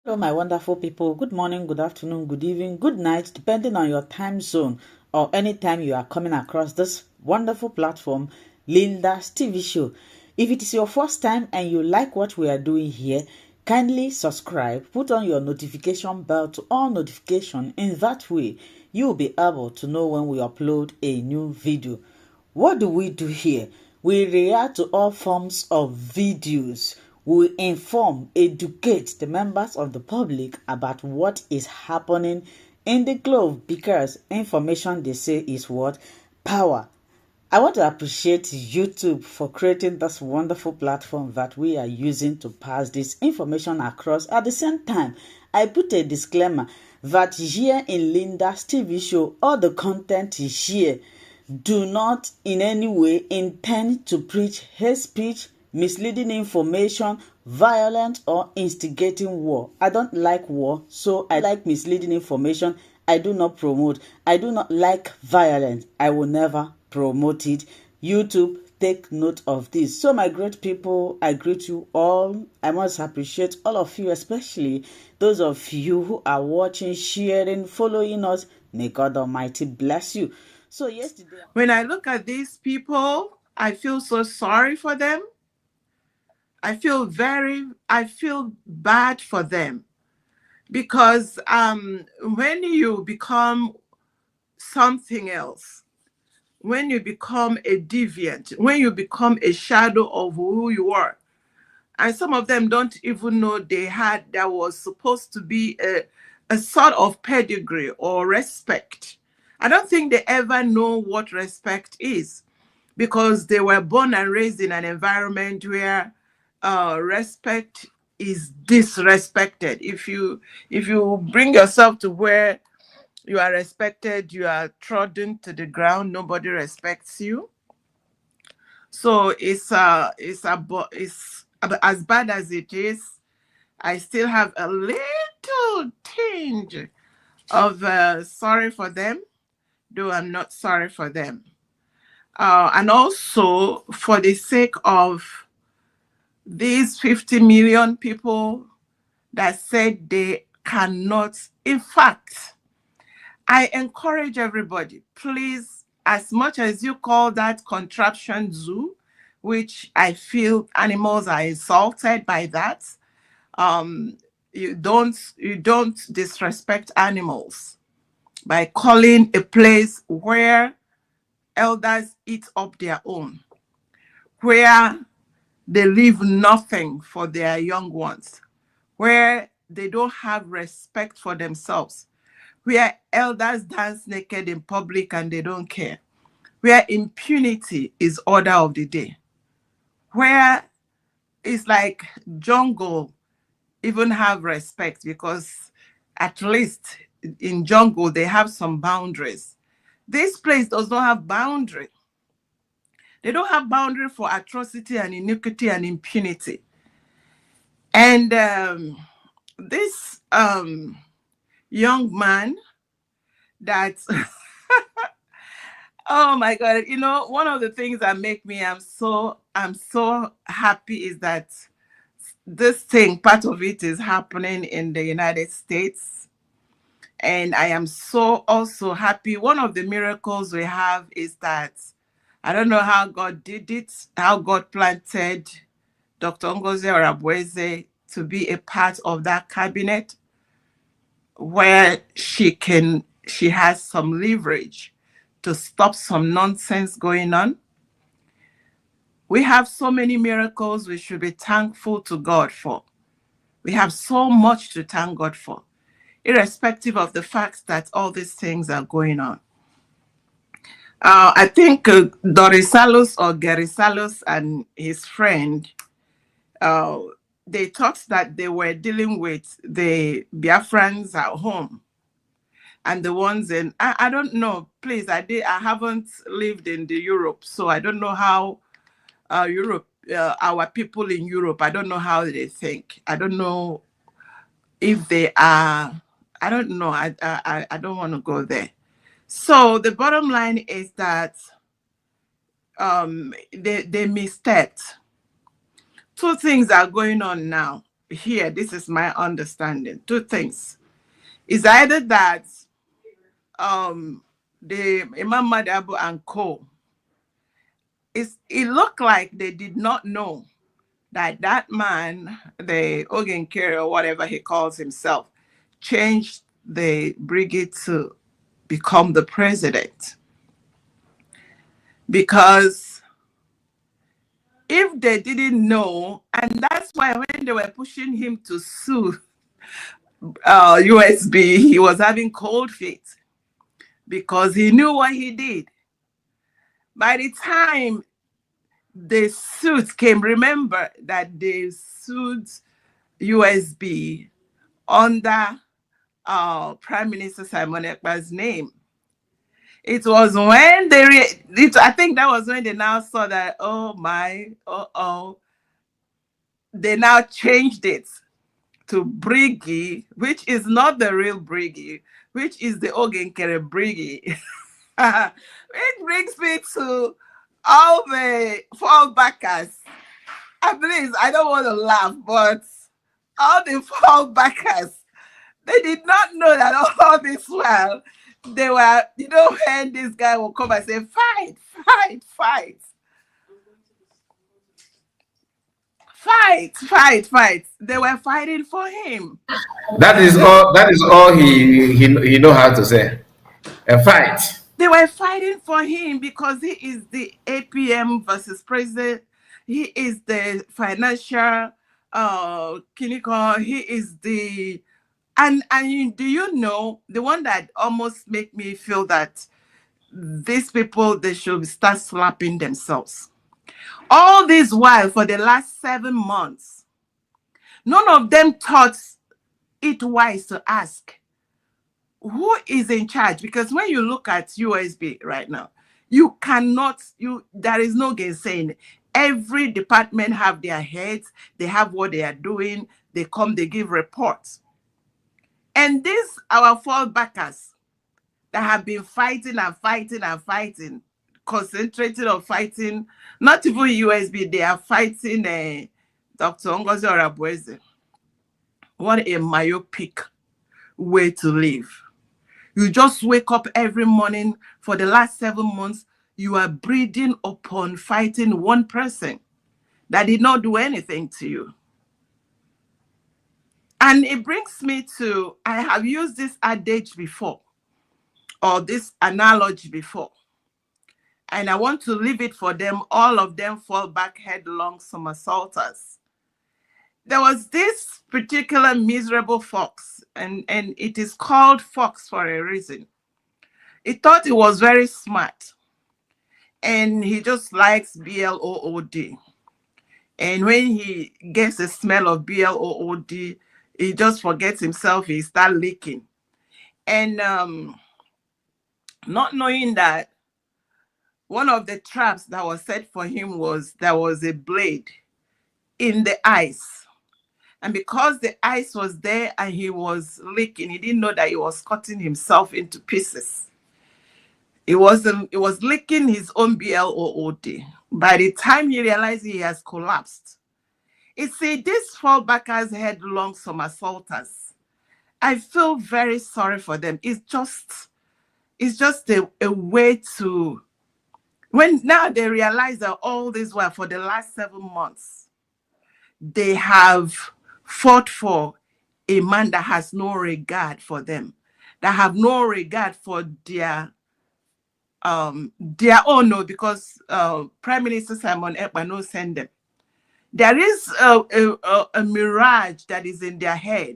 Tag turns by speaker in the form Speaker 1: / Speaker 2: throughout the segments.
Speaker 1: Hello, my wonderful people. Good morning, good afternoon, good evening, good night, depending on your time zone or any time you are coming across this wonderful platform, Linda's TV show. If it is your first time and you like what we are doing here, kindly subscribe, put on your notification bell to all notification. In that way, you will be able to know when we upload a new video. What do we do here? We react to all forms of videos. We inform, educate the members of the public about what is happening in the globe, because information, they say, is what? Power. I want to appreciate YouTube for creating this wonderful platform that we are using to pass this information across. At the same time, I put a disclaimer that here in Linda's TV show, all the content is here do not in any way intend to preach hate speech, misleading information, violent or instigating war. I don't like war, so I like misleading information. I do not promote. I do not like violence. I will never promote it. YouTube, take note of this. So my great people, I greet you all. I must appreciate all of you, especially those of you who are watching, sharing, following us. May God Almighty bless you. So yesterday,
Speaker 2: when I look at these people, I feel so sorry for them. I feel bad for them, because when you become something else, when you become a deviant, when you become a shadow of who you are, and some of them don't even know there was supposed to be a sort of pedigree or respect. I don't think they ever know what respect is, because they were born and raised in an environment where respect is disrespected. If you bring yourself to where you are respected, you are trodden to the ground, nobody respects you. So it's as bad as it is. I still have a little tinge of sorry for them, though I'm not sorry for them. And also, for the sake of these 50 million people that said they cannot, in fact, I encourage everybody, please, as much as you call that contraption zoo, which I feel animals are insulted by that, you don't disrespect animals by calling a place where elders eat up their own, where they leave nothing for their young ones, where they don't have respect for themselves, where elders dance naked in public and they don't care, where impunity is order of the day, where it's like jungle even have respect, because at least in jungle they have some boundaries. This place does not have boundary. They don't have boundary for atrocity and iniquity and impunity. And this young man that oh my God, one of the things that make me I'm so happy is that this thing, part of it is happening in the United States. And I am so also happy. One of the miracles we have is that I don't know how God did it, how God planted Dr. Ngozi Orabueze to be a part of that cabinet, where she has some leverage to stop some nonsense going on. We have so many miracles we should be thankful to God for. We have so much to thank God for, irrespective of the fact that all these things are going on. I think Dorisalos or Gerisalos and his friend, they thought that they were dealing with the Biafrans at home and the ones in, I don't know, please, I haven't lived in the Europe, so I don't know how Europe, our people in Europe, I don't know how they think. I don't know if they are, I don't know, I don't want to go there. So the bottom line is that they misstepped. Two things are going on now. here, this is my understanding. Two things. It's either that the Imam Madabu and co, it looked like they did not know that that man, the Ogenkere or whatever he calls himself, changed the brigade to become the president. Because if they didn't know, and that's why when they were pushing him to sue USB, he was having cold feet because he knew what he did. By the time the suit came, remember that they sued USB under Prime Minister Simon Ekpa's name. It was when I think that was when they now saw that, oh my, they now changed it to Briggy, which is not the real Briggy, which is the Ogenkere Briggy. It brings me to all the fallbackers. Please, I don't want to laugh, but all the fallbackers, they did not know that all this while they were, when this guy will come and say, fight, fight, fight. Fight, fight, fight. They were fighting for him.
Speaker 3: That is all. That is all he know how to say. A fight.
Speaker 2: They were fighting for him because he is the APM versus president. He is the financial clinical. He is the and do you know the one that almost make me feel that these people, they should start slapping themselves. All this while, for the last 7 months, none of them thought it wise to ask who is in charge. Because when you look at USB right now, you cannot, there is no gainsaying. Every department have their heads, they have what they are doing, they come, they give reports. And these, our fallbackers that have been fighting and fighting and fighting, concentrated on fighting, not even USB, they are fighting Dr. Ngozi Orabueze. What a myopic way to live. You just wake up every morning for the last 7 months, you are breeding upon fighting one person that did not do anything to you. And it brings me to, I have used this adage before, or this analogy before, and I want to leave it for them. All of them fall back headlong somersaulters. There was this particular miserable fox, and it is called fox for a reason. He thought he was very smart, and he just likes BLOOD. And when he gets the smell of BLOOD, he just forgets himself, he starts licking. And not knowing that one of the traps that was set for him was there was a blade in the ice. And because the ice was there and he was licking, he didn't know that he was cutting himself into pieces. It was licking his own BLOOD. By the time he realized he has collapsed, you see, these fallbackers headlong somersaulters, I feel very sorry for them. It's just a way to, when now they realize that all this while for the last 7 months, they have fought for a man that has no regard for them, that have no regard for their own, because Prime Minister Simon Ekpa no send them. There is a mirage that is in their head.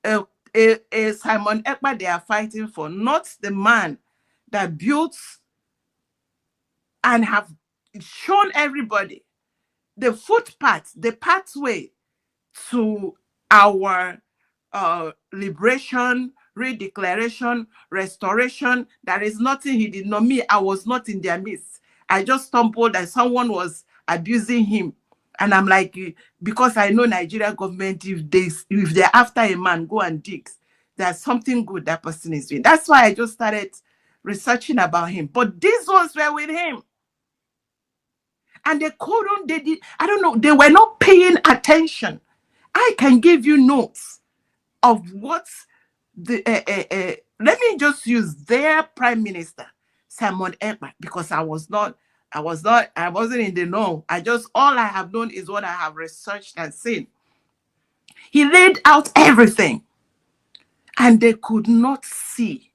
Speaker 2: A Simon Ekpa they are fighting for, not the man that built and have shown everybody the footpath, the pathway to our liberation, redeclaration, restoration. There is nothing he did not. Me, I was not in their midst. I just stumbled and someone was abusing him. And I'm like, because I know Nigeria government, if they're after a man, go and dig. There's something good that person is doing. That's why I just started researching about him. But these ones were with him. And they couldn't, I don't know, they were not paying attention. I can give you notes of what the let me just use their prime minister, Simon Ekpa, because I wasn't in the know. All I have known is what I have researched and seen. He laid out everything, and they could not see.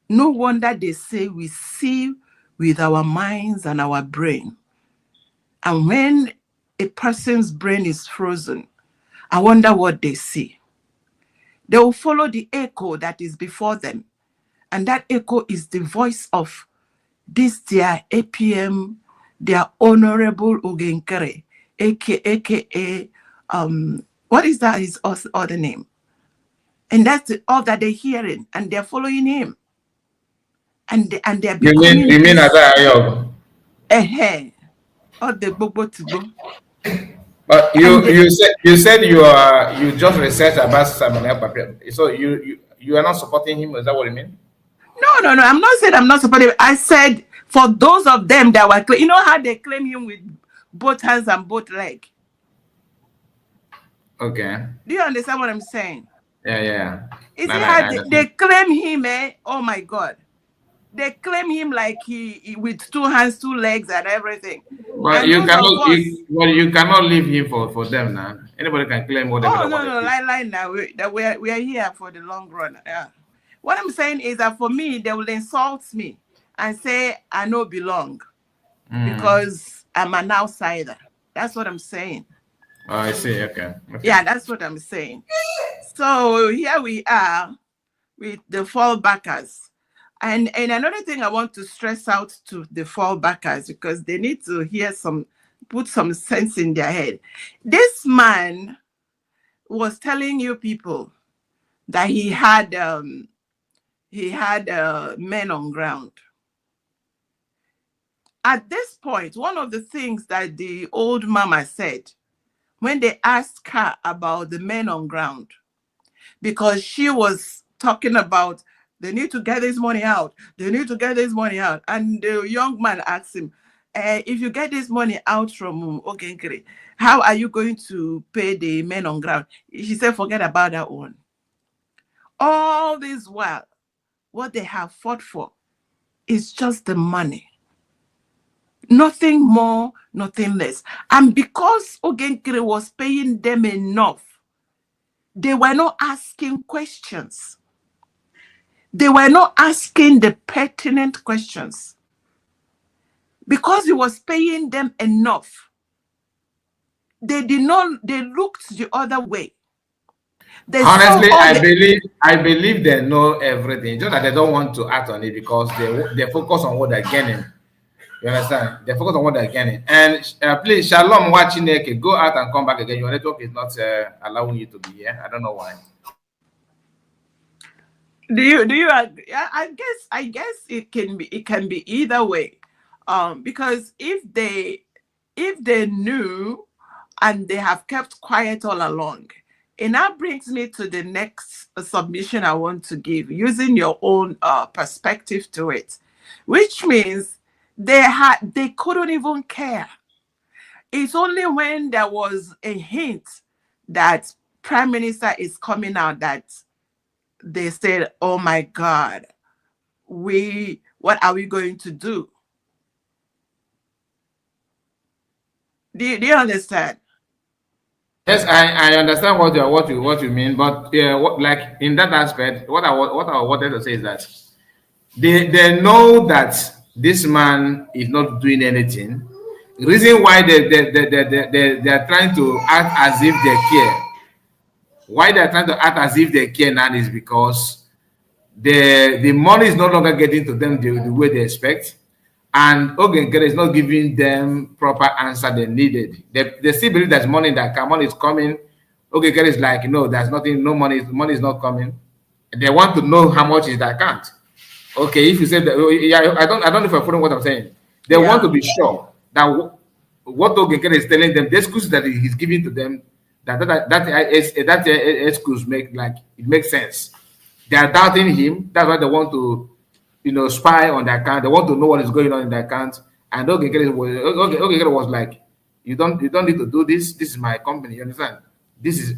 Speaker 2: No wonder they say we see with our minds and our brain. And when a person's brain is frozen, I wonder what they see. They will follow the echo that is before them. And that echo is the voice of this their APM, their Honorable Ugenkere, aka what is that his other name? And that's all that they're hearing, and they're following him. And they're becoming.
Speaker 3: You mean Ayob?
Speaker 2: All the bobo to go.
Speaker 3: But you said you just researched about Simon Ekpa. So you are not supporting him. Is that what you mean?
Speaker 2: No. I'm not saying I'm not supporting him. I said for those of them that were, you know how they claim him with both hands and both legs.
Speaker 3: Okay.
Speaker 2: Do you understand what I'm saying?
Speaker 3: Yeah.
Speaker 2: You see how they claim him, oh my God. They claim him like he with 2 hands, 2 legs and everything.
Speaker 3: But you cannot leave him for them now. Anybody can claim whatever.
Speaker 2: Oh no, lie now. We are here for the long run. Yeah. What I'm saying is that for me, they will insult me and say I no belong because I'm an outsider. That's what I'm saying.
Speaker 3: Oh, I see. Okay.
Speaker 2: Yeah, that's what I'm saying. So here we are with the fallbackers. And another thing I want to stress out to the fallbackers, because they need to put some sense in their head. This man was telling you people that he had men on ground. At this point, one of the things that the old mama said when they asked her about the men on ground, because she was talking about they need to get this money out. They need to get this money out. And the young man asked him, if you get this money out from Ogenkere, how are you going to pay the men on ground? She said, forget about that one. All this while, what they have fought for is just the money. Nothing more, nothing less. And because Ogenkere was paying them enough, they were not asking questions. They were not asking the pertinent questions. Because he was paying them enough, they looked the other way.
Speaker 3: Honestly, I believe they know everything, just that they don't want to act on it because they focus on what they're gaining. You understand? They focus on what they're gaining. And please, Shalom, watching Chineke, go out and come back again. Your network is not allowing you to be here. I don't know why.
Speaker 2: Do you I guess it can be either way. Because if they knew and they have kept quiet all along, it now brings me to the next submission I want to give, using your own perspective to it, which means they couldn't even care. It's only when there was a hint that Prime Minister is coming out that they said, oh my God, what are we going to do? Do you understand?
Speaker 3: Yes, I understand what you mean, but like in that aspect, what I wanted to say is that they know that this man is not doing anything. The reason why they are trying to act as if they care. Why they are trying to act as if they care now is because the money is no longer getting to them the way they expect. And Ogenkere is not giving them proper answer they needed. They still believe there's money in that account, money is coming. Ogenkere is like, no, there's nothing, no money is not coming. They want to know how much is the account. Okay, if you say that, I don't know if you're following what I'm saying. They want to be sure that what Ogenkere is telling them, the excuse that he's giving to them, that excuse makes sense. They are doubting him. That's why they want to, spy on the account. They want to know what is going on in the account. And Ogenkere was like, You don't need to do this. This is my company. You understand?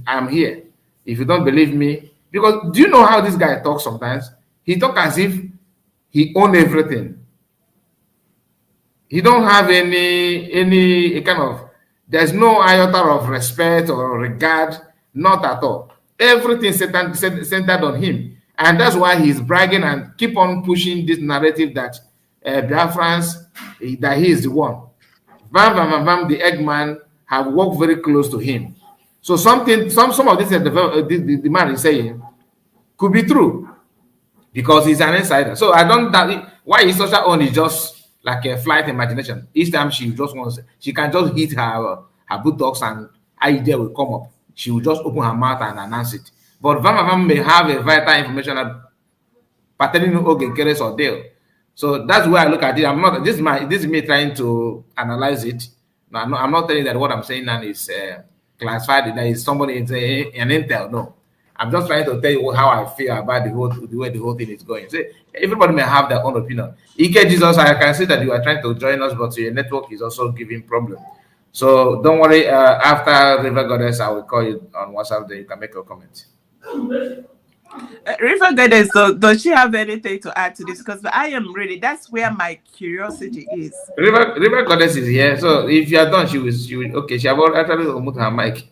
Speaker 3: I'm here. If you don't believe me, because do you know how this guy talks sometimes? He talks as if he owns everything. He don't have any kind of, there's no iota of respect or regard, not at all. Everything centered on him. And that's why he's bragging and keep on pushing this narrative that Biafrans, that he is the one. The Eggman have worked very close to him. So some of this the man is saying could be true because he's an insider. So I don't doubt why his social own is just like a flight imagination. Each time she just wants, she can just hit her buttocks and idea will come up. She will just open her mouth and announce it. But Vam may have a vital information pertaining to Keres or Dale. So that's where I look at it. I'm not. This is me trying to analyze it. No, I'm not telling that what I'm saying now is classified. That is somebody an intel. No, I'm just trying to tell you how I feel about the way the whole thing is going. So everybody may have their own opinion. Ike Jesus, I can see that you are trying to join us, but your network is also giving problem. So don't worry. After River Goddess, I will call you on WhatsApp. Then you can make your comment.
Speaker 2: River Goddess, does she have anything to add to this? Because I am ready. That's where my curiosity is.
Speaker 3: River Goddess is here. So if you are done, she will. Okay, she have actually removed her mic.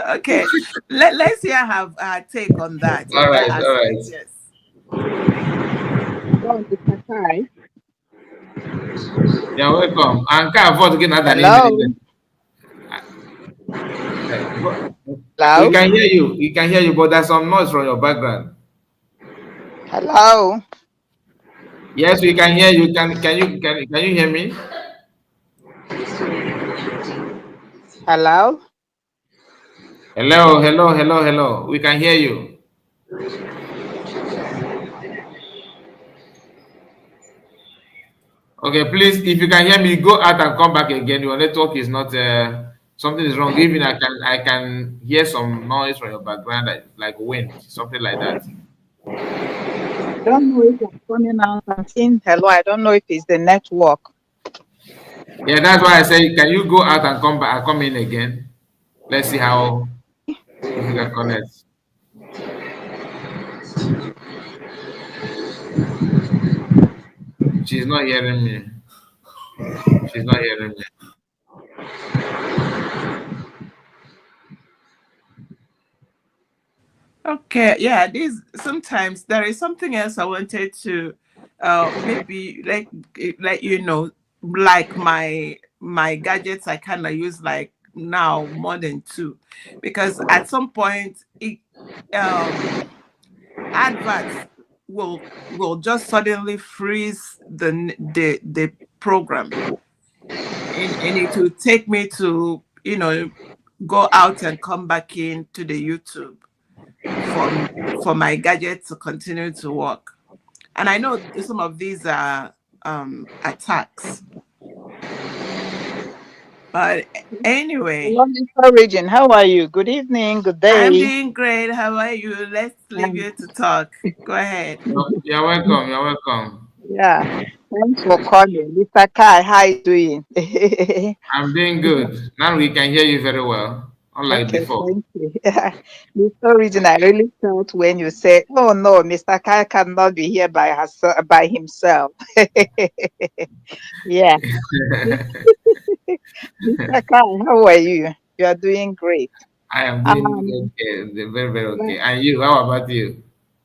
Speaker 2: Okay, let's hear her take on that.
Speaker 3: All right.
Speaker 2: Yes.
Speaker 3: You're welcome. And can't afford to get another name.
Speaker 4: Hello?
Speaker 3: We can hear you. We can hear you, but there's some noise from your background.
Speaker 4: Hello?
Speaker 3: Yes, we can hear you. Can you hear me?
Speaker 4: Hello?
Speaker 3: Hello. We can hear you. Okay, please, if you can hear me, go out and come back again. Your network is not something is wrong. Even I can hear some noise from your background, like wind, something like that.
Speaker 4: I don't know if I'm coming out and saying hello. I don't know if it's the network.
Speaker 3: Yeah, that's why I say, can you go out and come back and come in again? Let's see how if you can connect. She's not hearing me. She's not hearing me.
Speaker 2: Okay, yeah, sometimes there is something else I wanted to maybe like you know, like my gadgets I kind of use like now more than two, because at some point adverts will just suddenly freeze the program, and it will take me to go out and come back into the YouTube for my gadget to continue to work. And I know some of these are attacks. But anyway.
Speaker 4: Hello, Mr. Region. How are you? Good evening, good day.
Speaker 2: I'm doing great. How are you? Let's leave you to talk. Go ahead.
Speaker 3: You're welcome.
Speaker 4: Yeah. Thanks for calling. Mr. Kai, how are you doing?
Speaker 3: I'm doing good. Now we can hear you very well, unlike before.
Speaker 4: Thank you. Mr. Region, I really felt when you said, oh no, Mr. Kai cannot be here by himself. Yeah. Mr. Kai, how are you? You are doing great.
Speaker 3: I am doing okay, very, very okay. And you, how about you?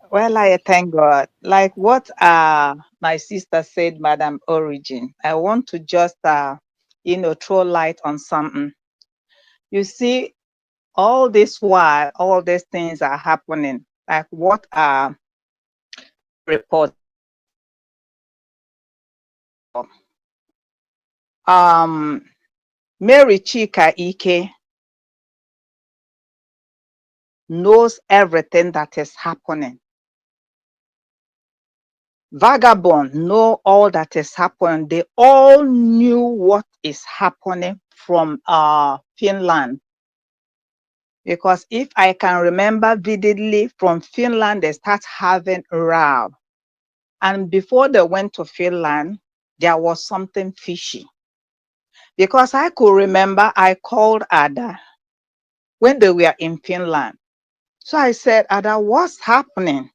Speaker 4: Well, I thank God. Like what my sister said, Madam Origin, I want to just throw light on something. You see, all this while, all these things are happening. Like what are reports? Mary Chika Ike knows everything that is happening. Vagabond know all that is happening. They all knew what is happening from Finland. Because if I can remember vividly, from Finland, they start having row. And before they went to Finland, there was something fishy. Because I could remember I called Ada when they were in Finland. So I said, Ada, what's happening?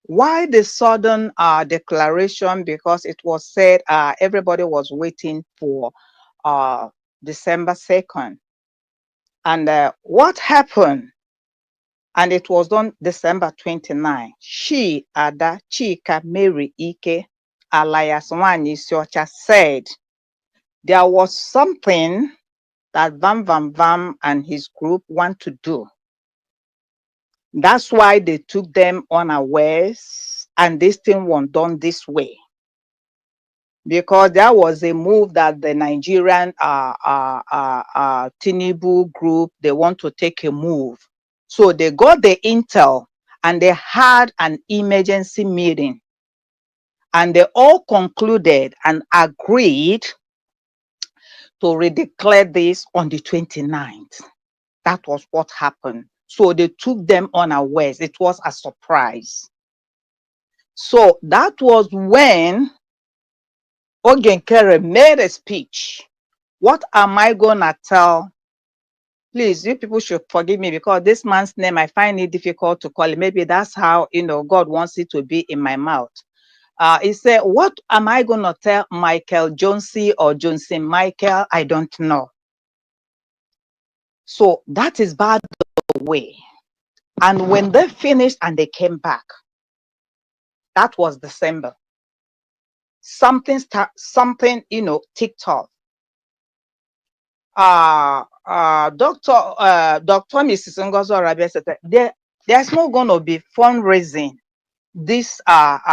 Speaker 4: Why the sudden declaration? Because it was said everybody was waiting for December 2nd. And what happened? And it was on December 29. She, Ada, Chika, Mary, Ike, alias Nwanyi Siocha, said there was something that Vam Vam Vam and his group want to do. That's why they took them unawares, and this thing was done this way. Because there was a move that the Nigerian Tinubu group, they want to take a move. So they got the intel and they had an emergency meeting. And they all concluded and agreed to redeclare this on the 29th. That was what happened. So they took them unawares. It was a surprise. So that was when Ogenkere made a speech. What am I gonna tell? Please, you people should forgive me because this man's name, I find it difficult to call it. Maybe that's how, God wants it to be in my mouth. He said, what am I gonna tell Michael Jonesy or Johnson Michael? I don't know. So that is by the way. And when they finished and they came back, that was December. Something, TikTok. Dr. Mrs. Ngozo Rabia said there's not going to be fundraising this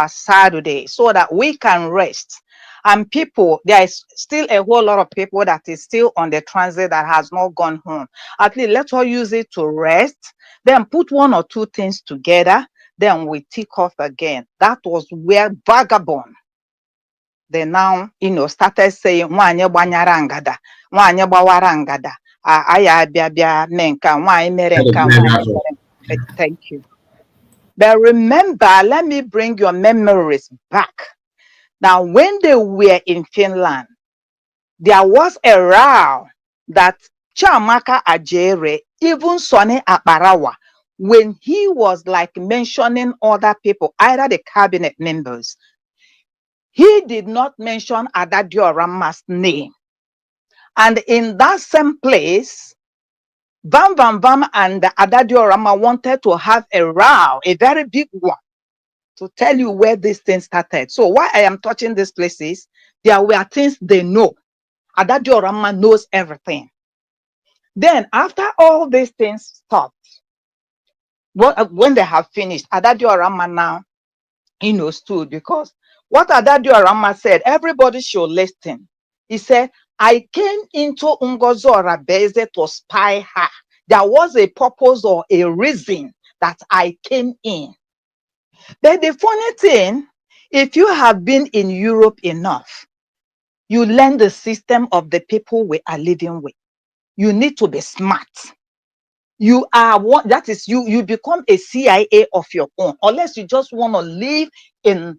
Speaker 4: Saturday so that we can rest. And people, there is still a whole lot of people that is still on the transit that has not gone home. At least let's all use it to rest, then put one or two things together, then we tick off again. That was where Vagabond, they now, started saying, "Nwanyị gbanyara ngada, nwanyị gbawara ngada, aya bia menka, nwanyị mere nka, nwanyị mere." Thank you. But remember, let me bring your memories back. Now, when they were in Finland, there was a row that Chiamaka Ajere, even Sonny Akparawa, when he was like mentioning other people, either the cabinet members, he did not mention Ada Diorama's name. And in that same place, Vam Vam Vam and Ada Diorama wanted to have a row, a very big one, to tell you where this thing started. So why I am touching these places, there were things they know. Ada Diorama knows everything. Then after all these things stopped, when they have finished, Ada Diorama now, stood, because what Ada Diorama said, everybody should listen. He said, I came into Ngozo Rabeze to spy her. There was a purpose or a reason that I came in. But the funny thing, if you have been in Europe enough, you learn the system of the people we are living with. You need to be smart. You are what that is, you become a CIA of your own, unless you just want to live in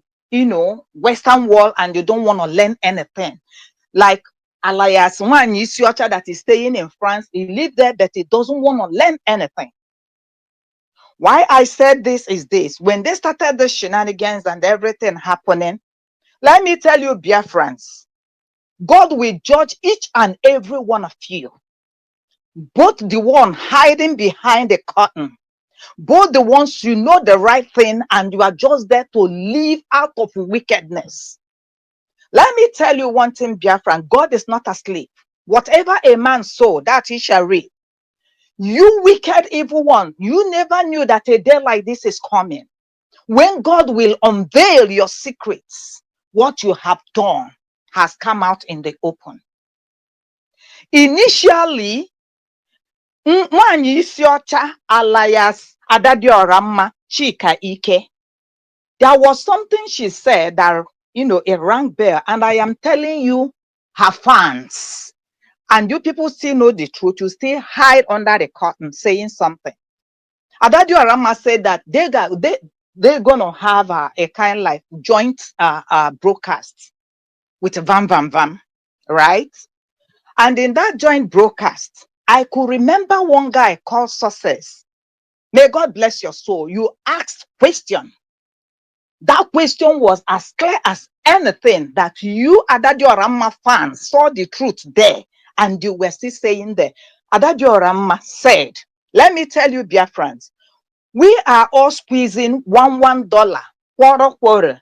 Speaker 4: Western world and you don't want to learn anything. Like Alias Nwanyi Siocha that is staying in France, he lives there, but he doesn't want to learn anything. Why I said this is this: when they started the shenanigans and everything happening, let me tell you, Biafrans, God will judge each and every one of you. Both the one hiding behind the curtain, both the ones you know the right thing and you are just there to live out of wickedness. Let me tell you one thing, Biafran, God is not asleep. Whatever a man sow, that he shall reap. You wicked evil one, you never knew that a day like this is coming, when God will unveil your secrets. What you have done has come out in the open. Initially, Nwanyi Siocha alias Ada Diorama Chika Ike, there was something she said that, it rang bell, and I am telling you, her fans, and you people still know the truth, you still hide under the curtain saying something. Ada Diorama said that they're gonna have a kind of like joint broadcast with Vam Vam Vam, right? And in that joint broadcast, I could remember one guy called Success. May God bless your soul. You asked question. That question was as clear as anything, that you, Adadiorama fans, saw the truth there, and you were still saying there. Adadiorama said, let me tell you, Biafrans, we are all squeezing $1, quarter,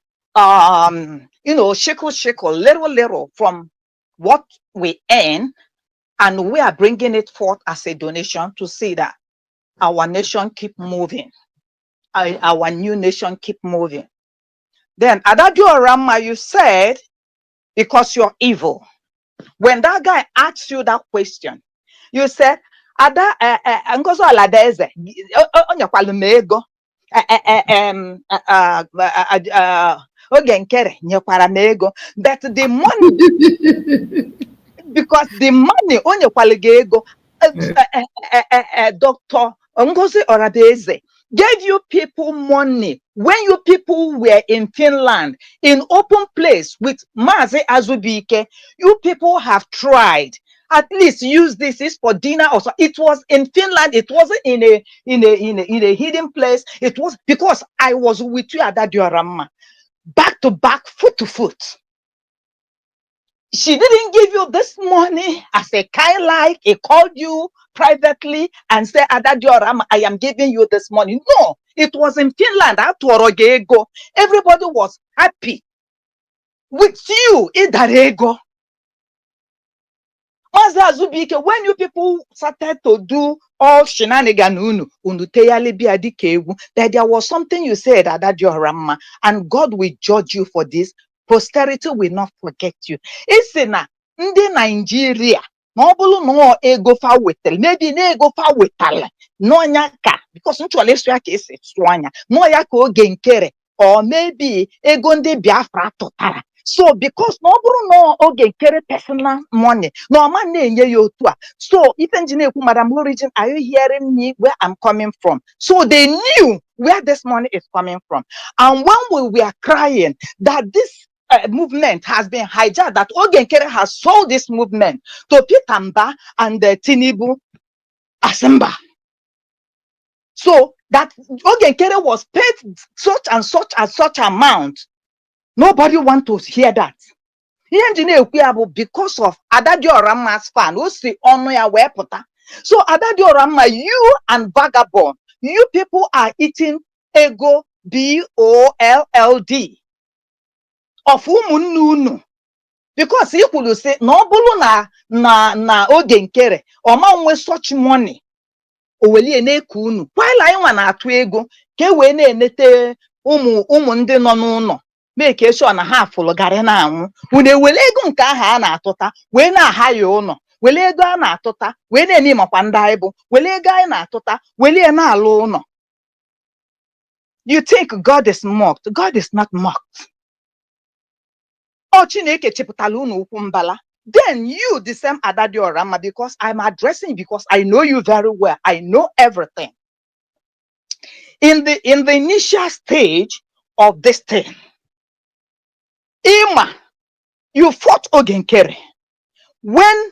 Speaker 4: shekel, little from what we earn, and we are bringing it forth as a donation to see that our nation keep moving, our new nation keep moving. Then Adadiorama, you said, because you're evil. When that guy asked you that question, you said, Ada Ngozo Aladeze, onyekwala m ego, Ogenkere nyekwara m ego, that the money, because the money onyekwala gị ego, Dr. Ngozi Oradeze gave you people money when you people were in Finland, in open place with Mazi Azubike. You people have tried. At least use this is for dinner or so. It was in Finland. It wasn't in a hidden place. It was because I was with you at that diorama, back to back, foot to foot. She didn't give you this money as a kind like. He called you privately and said, Adadiorama, I am giving you this money. No, it was in Finland. Everybody was happy with you in Darego. When you people started to do all shenanigans, that there was something you said, Adadiorama, and God will judge you for this. Posterity will not forget you. It's in Nigeria. No ego fa wetel. Maybe no ego fa wetal. No nyaka. Because no yaka ogenkere. Or maybe ego nde Biafra totara. So because no ogenkere personal money. No man ne yo too. So if engineer Madam Origin, are you hearing me where I'm coming from? So they knew where this money is coming from. And when we were crying that this movement has been hijacked, that Ogenkere has sold this movement to Pitamba and Tinubu Asemba. So that Ogenkere was paid such and such amount. Nobody want to hear that. Because of Adadiorama's fan, who see on your weapota. So Adadiorama, you and Vagabond, you people are eating ego BOLLD. Of whom because you could say no bulu na Ogenkere or man with such money oweli ene kunu while I want atu ego ke we na enete umu ndị nọ n'ụlọ make sure na ha full gari na anwụ une wele ego nke aha na atụta we na aha ya ụlọ wele ego a na atụta we na eni makwa ndị ibu wele ego a na atụta wele na alụ ụlọ. You think God is mocked? God is not mocked. Then you, the same Adadiorama, because I'm addressing you because I know you very well. I know everything. In the initial stage of this thing, Ima, you fought Ogenkere. When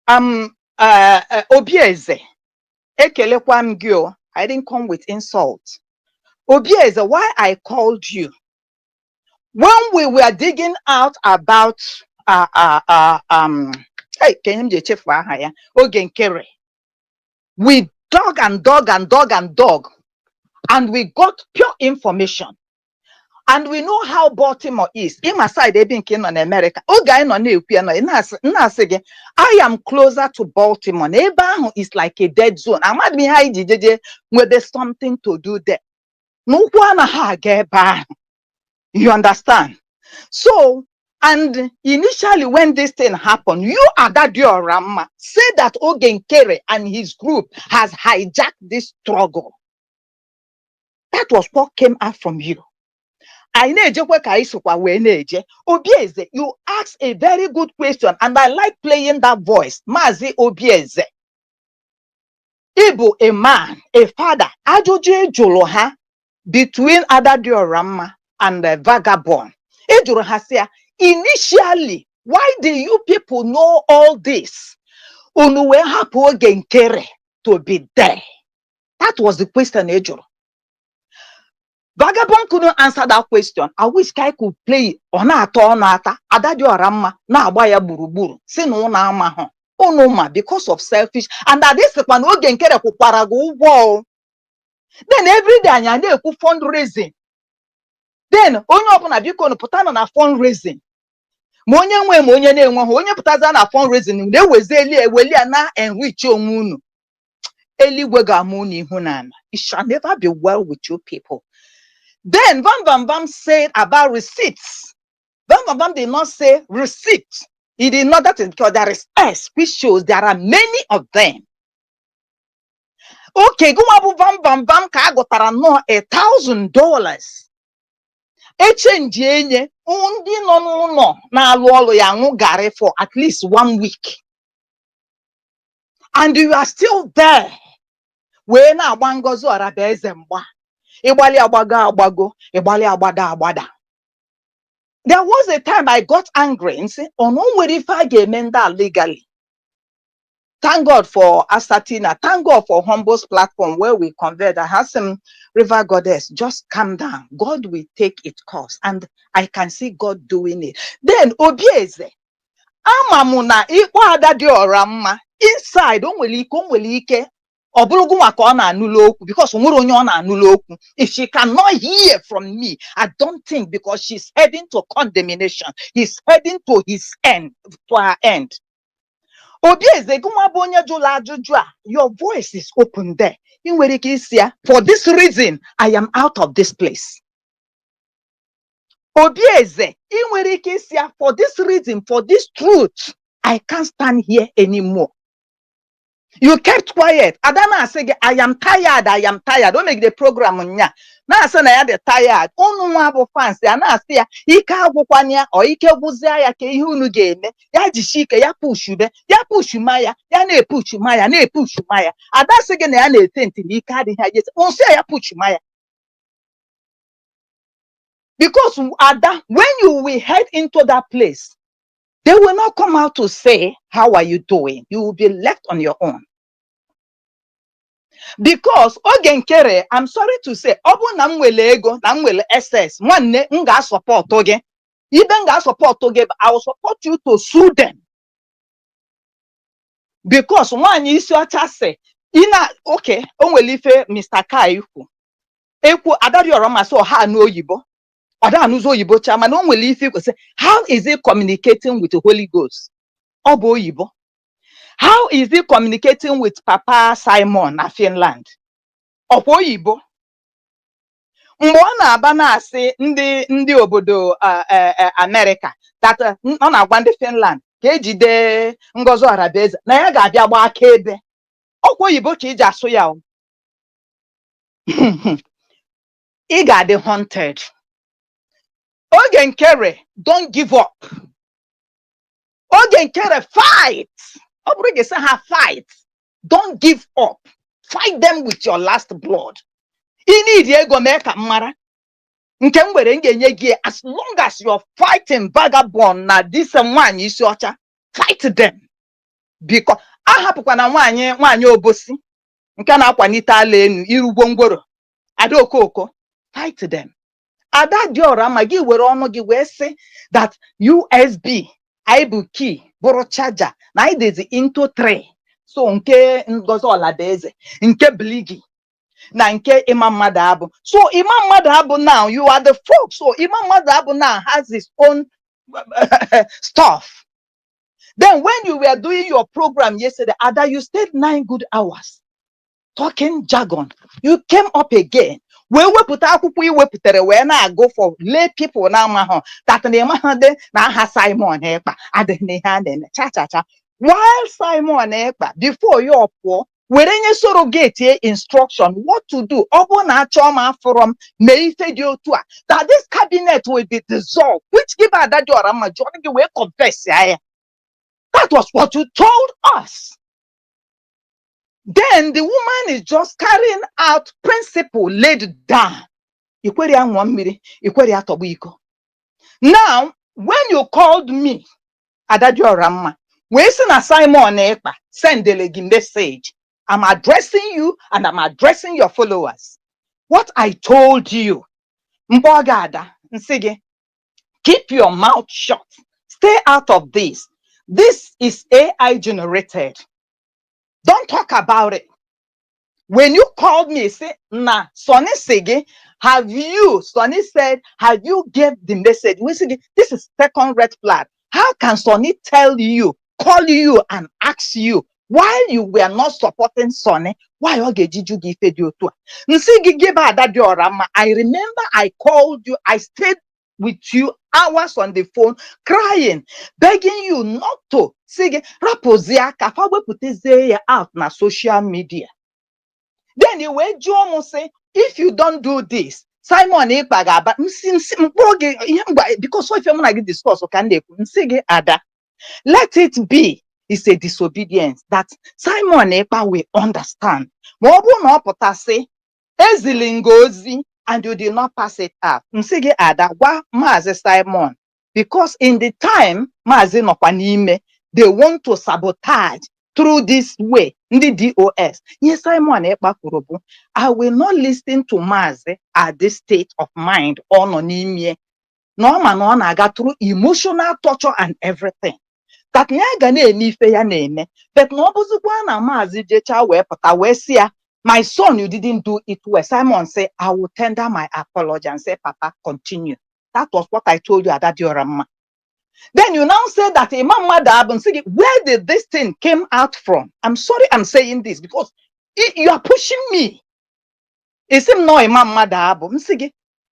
Speaker 4: Obieze, Ekelekwam Gyo, I didn't come with insult. Obieze, why I called you? When we were digging out about Ogenkere, we dug and dug and dug and dug, and we got pure information. And we know how Baltimore is. In my side, they've been in America. I am closer to Baltimore. Neighbor is like a dead zone. I'm not behind where there's something to do there. No one get by. You understand? So, and initially when this thing happened, you Adadiorama said that Ogenkere and his group has hijacked this struggle. That was what came out from you. Obieze, you asked a very good question, and I like playing that voice. Mazi Obieze. Ibu, a man, a father, Ajoje Joloha, between Adadiorama and the Vagabond. Initially, Why do you people know all this? Unu wee hapụ oge nkere to be there. That was the question, Ejoro. Vagabond couldn't answer that question. I wish I could play it. Onata, Adadi Orama, na abaya buruburu. Say no na ama no ma because of selfish. And that is the one oge nkere kuparago wall. Then every day anya dey ku fundraising. Then onye ọbụla biko nu pụta na fundraising. Ma onye nwe ma onye na-enwe ha onye pụtaza na fundraising na-ewezi eweli na enrich onwe unu. Eligwe ga-ama unu ihu n'ala. It shall never be well with you people. Then Bam Bam Bam said about receipts. Bam Bam Bam did not say receipts. He did not, that is because there is S, which shows there are many of them. Okay, go abu Bam Bam Bam ka agotara no $1,000. Echenji enye undi no na alu olu ya nwu gari for at least 1 week. And you are still there. We na agba ngozi oraba eze mgba. Igbali agbago, igbali agbada. There was a time I got angry and said, oh no, if I get that legally. Thank God for Asatina. Thank God for Humble's platform where we convert. I have some river goddess. Just calm down. God will take its course. And I can see God doing it. Then Obieze. Amamuna ikwa adadi orama. Inside, onwelike. Because if she cannot hear from me, I don't think, because she's heading to condemnation, he's heading to his end, to her end. Your voice is open there. For this reason, I am out of this place. For this reason, for this truth, I can't stand here anymore. You kept quiet. Adana said, I am tired. Don't make the program. Now I said, I am tired. Onu fans. Ana say, ika gwukwanya or ike gwuzia ya ke ihe unu ga-eme. Ya jishike, ya push maya, ya na-push maya. Ada sị gị na ya na-ete ntị na ike adịghị ya. Onse ya push maya. Because Ada, when you will head into that place, they will not come out to say, how are you doing? You will be left on your own. Because Ogenkere, I'm sorry to say, Obu na mwele ego, na mwele SS, nwanne nga support oge. Even nga support oge, I will support you to sue them. Because one is your chase. Okay, onwele ife Mr. Kaifu. Ekwu adari oroma so ha no oyibo. Ada anuzo oyibo chama no onwele ife say, how is it communicating with the Holy Ghost? Obo oyibo. How is he communicating with Papa Simon na Finland? Oyibo. Mbona abana say ndi obodo America that ọ na-agwa ndị Finland ka ejide Ngozi Arabeze na ya ga-abịa gba akaebe. Oyibo ka iji asụ ya. Ị ga-adị haunted. Ogenkere, don't give up. Ogenkere, fight. Fight. Don't give up. Fight them with your last blood. As long as you're fighting vagabond na this one is your fight them. Because nwanyi obosi nke na-akwanite ala enu irugbo ngworo adokoko, fight them. Ada diora magi were ọnụ gị wee sị that USB ibu key bụrụ charger na idezi into 3. So nke Ngozi Olabeze, nke Bligi, na nke Imam Madabu. So Imam Madabu now, you are the folk. So Imam Madabu now has his own stuff. Then when you were doing your program yesterday, Ada, you stayed 9 good hours talking jargon. You came up again. We put we na go for lay people now that na Simon Ekpa cha. While Simon Ekpa, before your poor, when you surrogate instruction what to do, from that this cabinet will be dissolved, which give that your majority will confess. That was what you told us. Then the woman is just carrying out principle laid down. Now, when you called me Adadioramma. We send a Simon Ekpa, send the message. I'm addressing you and I'm addressing your followers. What I told you, Mbogada, Nsige, keep your mouth shut. Stay out of this. This is AI generated. Don't talk about it. When you called me, say, nah, Sonny Sege, Sonny said, have you gave the message? We say, this is second red flag. How can Sonny tell you, call you and ask you, while you were not supporting Sonny, why did you give video to her? I remember I called you, I stayed with you hours on the phone, crying, begging you not to. Sige, rapozia, kafawe puteze out na social media. Then he went Jomo say, if you don't do this, Simon Ekpa but because if you're gonna discuss, can they ada? Let it be. It's a disobedience that Simon Ekpa will understand. Mobu no potase ezilingozi and you did not pass it up. Msige ada wa Mazi Simon. Because in the time Mazi no panime, they want to sabotage through this way. The DOS. Yes, Simon Ekpa kurobu. I will not listen to Mazi at this state of mind or nonimie. No man on I got through emotional torture and everything. That but no Mazi jecha we pata we sia. My son, you didn't do it well. Simon said, I will tender my apology and say, Papa, continue. That was what I told you at that Diorama. Then you now say that Imam Madab, where did this thing came out from? I'm sorry I'm saying this because you are pushing me. It's no Imam Madab.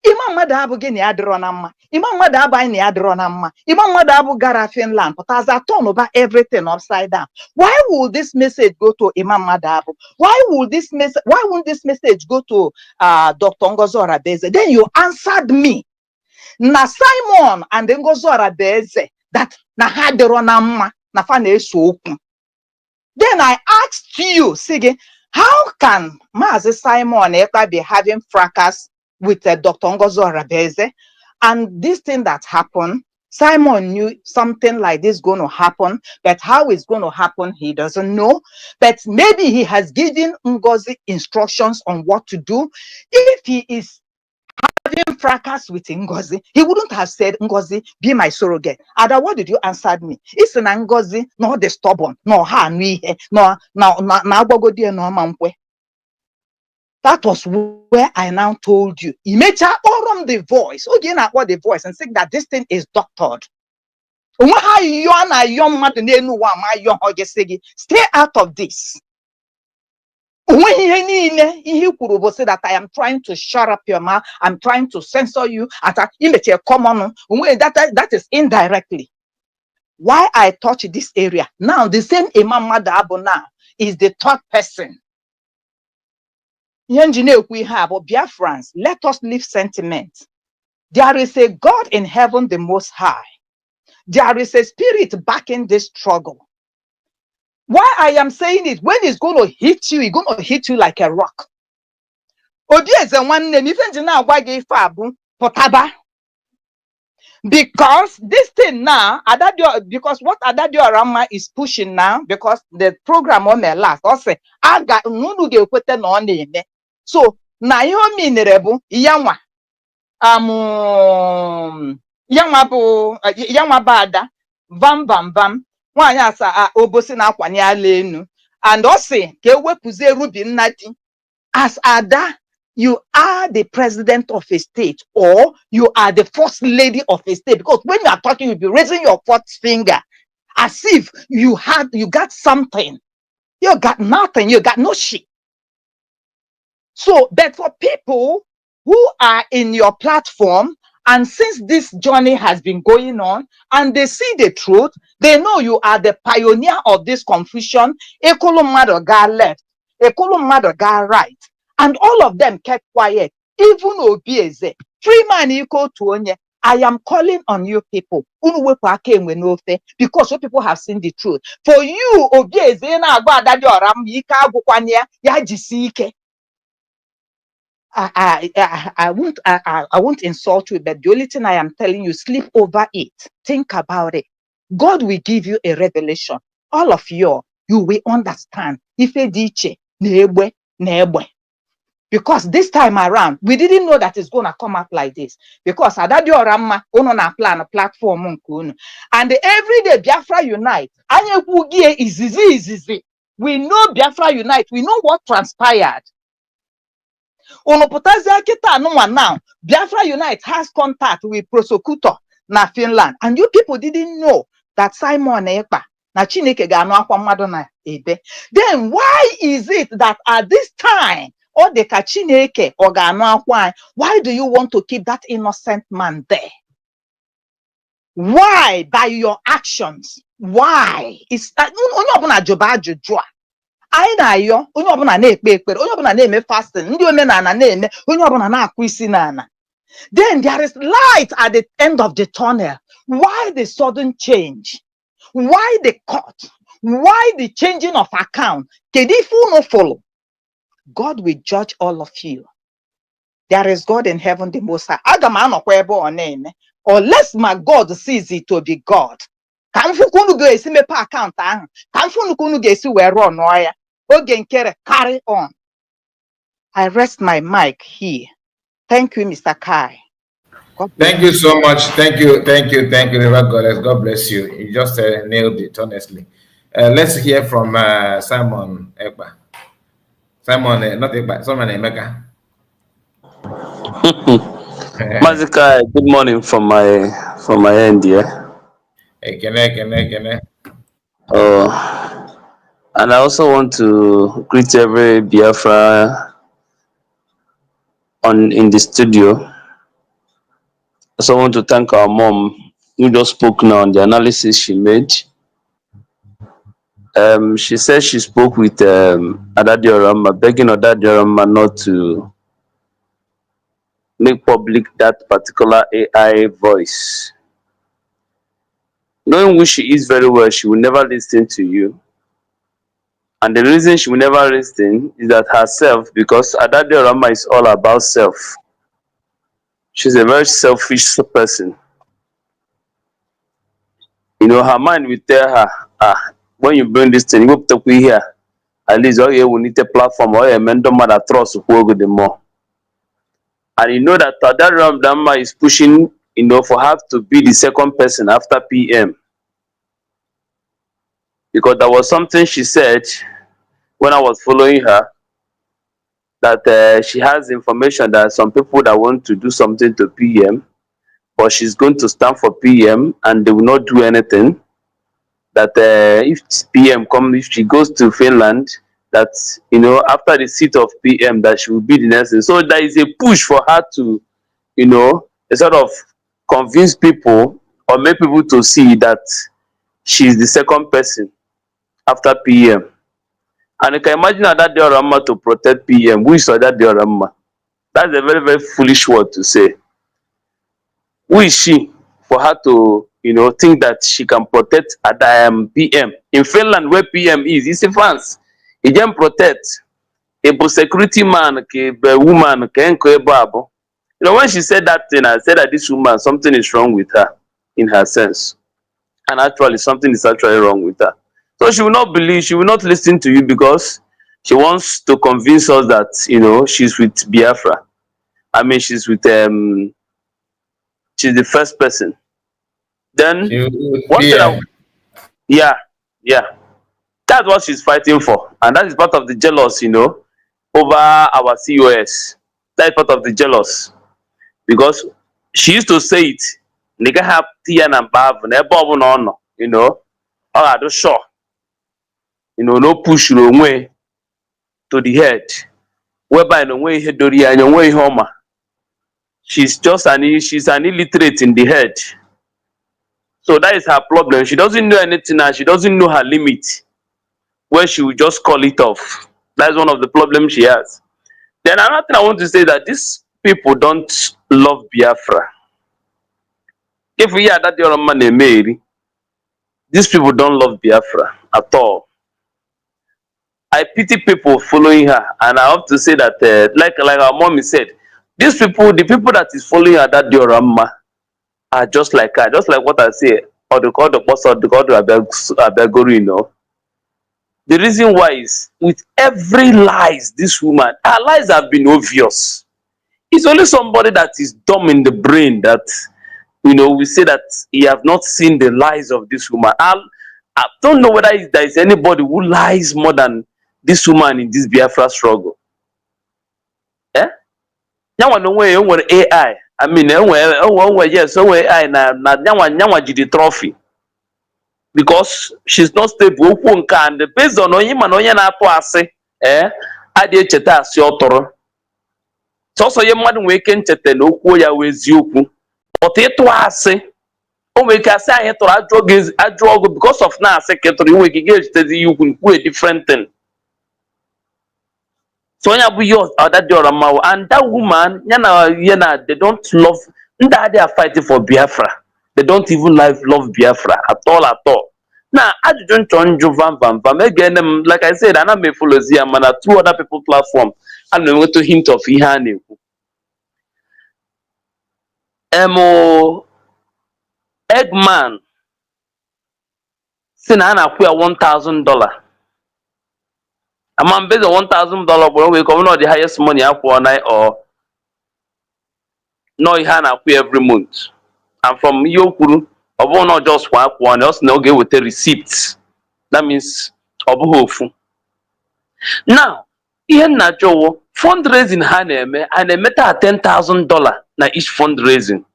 Speaker 4: Imam Madab gini adronama. Imam Madab ni adronama. Imam Madab gara Finland. But as I turn over everything upside down. Why would this message go to Imam Madab? Why won't this message go to Dr. Ngozora Beze? Then you answered me. Na Simon and Ngozora Beze that na hadronama na fane soku. Then I asked you, Sige, how can Mazi Simon Ekpa be having fracas with Dr. Ngozora Beze? And this thing that happened, Simon knew something like this going to happen, but how it's going to happen, he doesn't know. But maybe he has given Ngozi instructions on what to do. If he is having fracas with Ngozi, he wouldn't have said, Ngozi, be my surrogate. Ada, what did you answer me? It's an Ngozi, no the stubborn, no ha no mankwe. That was where I now told you. Imecha orum the voice. Again, what the voice and saying that this thing is doctored. Stay out of this. Say that I am trying to shut up your mouth. I'm trying to censor you. That is indirectly. Why I touch this area. Now, the same Imam Madabo now is the third person. We have Biafrans. Let us leave sentiment. There is a God in heaven, the Most High. There is a spirit backing this struggle. Why I am saying it, when it's going to hit you, it's going to hit you like a rock. Because this thing now, because what Adadio Rama is pushing now, because the program on the last, also, I got no get on the so na Naomi Nerebu, Yama, Yama Bada, Vam Vam Vam, Wanyasa Obosina Kwanya Lenu, and also Kewepuze Rubin Nati, as Ada, you are the president of a state or you are the first lady of a state, because when you are talking, you'll be raising your fourth finger as if you got something. You got nothing, you got no shit. So, but for people who are in your platform, and since this journey has been going on, and they see the truth, they know you are the pioneer of this confusion. Ekolo got left, Ekolo got right, and all of them kept quiet. Even Obieze, free man equal to Onye. I am calling on you people, because you people have seen the truth. For you, Obieze, I won't insult you, but the only thing I am telling you, sleep over it. Think about it. God will give you a revelation. All of you will understand. If because this time around, we didn't know that it's going to come up like this. Because Adadioramma, na plan a platform, and every day Biafra Unite, is easy. We know Biafra Unite. We know what transpired. Now, Biafra Unite has contact with prosecutor na Finland, and you people didn't know that Simon Ekpa na Chineke ga-anụ akwa mmadụ na ebe. Then why is it that at this time, or the Chineke or ga-anụ akwa, why do you want to keep that innocent man there? Why? By your actions. Why? It's onye ọbụla jụba ajụjụ a. Anyị na-ayọ onye ọbụla na-ekpe ekpere, onye ọbụla na-eme fasting, ndị omenala na-eme, onye ọbụla na-akụ isi n'ala. Then there is light at the end of the tunnel. Why the sudden change? Why the cut? Why the changing of account? If you no follow, God will judge all of you. There is God in heaven, the Most High. Unless my God sees it to be God. Carry on. I rest my mic here. Thank you, Mr. Kai.
Speaker 3: Thank you so much. Thank you, Reverend Goddess. God bless you. You just nailed it, honestly. Let's hear from Simon Ekpa. Simon, not Ekpa, Simon Emeka.
Speaker 5: Mazika, good morning from my end, yeah.
Speaker 3: Kene.
Speaker 5: And I also want to greet every Biafra in the studio. I also want to thank our mom who just spoke now on the analysis she made. She said she spoke with Adadioramma, begging Adadioramma not to make public that particular AI voice. Knowing who she is very well, she will never listen to you. And the reason she will never listen is that herself, because Adadioramma is all about self. She's a very selfish person. You know, her mind will tell her, when you bring this thing, you go to here. At least all you will need a platform or a mentor that trust to work with them more. And you know that Adadioramma is pushing, you know, for her to be the second person after PM. Because there was something she said when I was following her, that she has information that some people that want to do something to PM, but she's going to stand for PM and they will not do anything. That if PM comes, if she goes to Finland, that, you know, after the seat of PM, that she will be the next thing. So there is a push for her to, you know, sort of convince people or make people to see that she's the second person after PM. And you can imagine Adadioramma to protect PM. Who is Adadioramma? That's a very, very foolish word to say. Who is she for her to, you know, think that she can protect PM? In Finland, where PM is, it's a France. He can protect a security man, a woman, you know, when she said that thing, I said that this woman, something is wrong with her in her sense. And actually, something is actually wrong with her. So she will not believe, she will not listen to you because she wants to convince us that, you know, she's with Biafra. I mean, she's with, she's the first person. Then, yeah. That's what she's fighting for. And that is part of the jealous, you know, over our COS. That is part of the jealous. Because she used to say it, nigga have Tian and Bav, you know, I don't sure. You know, no push your way to the head. Whereby no way head and your way home. She's an illiterate in the head. So that is her problem. She doesn't know anything and she doesn't know her limit. Where she will just call it off. That's one of the problems she has. Then another thing I want to say that these people don't love Biafra. If we hear that the other man made, these people don't love Biafra at all. I pity people following her, and I have to say that, like our mommy said, these people, the people that is following her, that Adadioramma, are just like her, just like what I say. or the call the boss or the call the Abegori, you know. The reason why is with every lies, this woman, her lies have been obvious. It's only somebody that is dumb in the brain that, you know, we say that he have not seen the lies of this woman. I don't know whether there is anybody who lies more than this woman in this Biafra struggle. Eh? Nyanwa no way enwere AI. I mean, yes, AI na nyanwa ji the trophy. Because she's not stable. And based on onye na-atụ asị, adị echeta asị ọtọrọ. Sọsọ ye mmadụ nwee ike ncheta na okwu ya wee eziokwu. But ịtụ asị, o nwere ike asị anyị tụrụ ajụ ọgụ because of na asị ka ịtụrụ inwe ike ga-echetezi ihe ukwu nkwu a different thing. So onye abụ ihe ọda dị ọra mma, and that woman, they don't love, they are fighting for Biafra. They don't even love Biafra at all. Now, I don't change vam. Again, like I said, I'm a follow Zia, man, 2 other people platform. I'm going to hint of Ihane. Eggman, Sinana, $1,000. A man based on $1,000, but we come not the highest money up one night or no, he had every month. And from Yokuru, or not just one else, no get with the receipts. That means Obuhofu. Now, here na Joe fundraising Haneme and a meta $10,000 na each fundraising.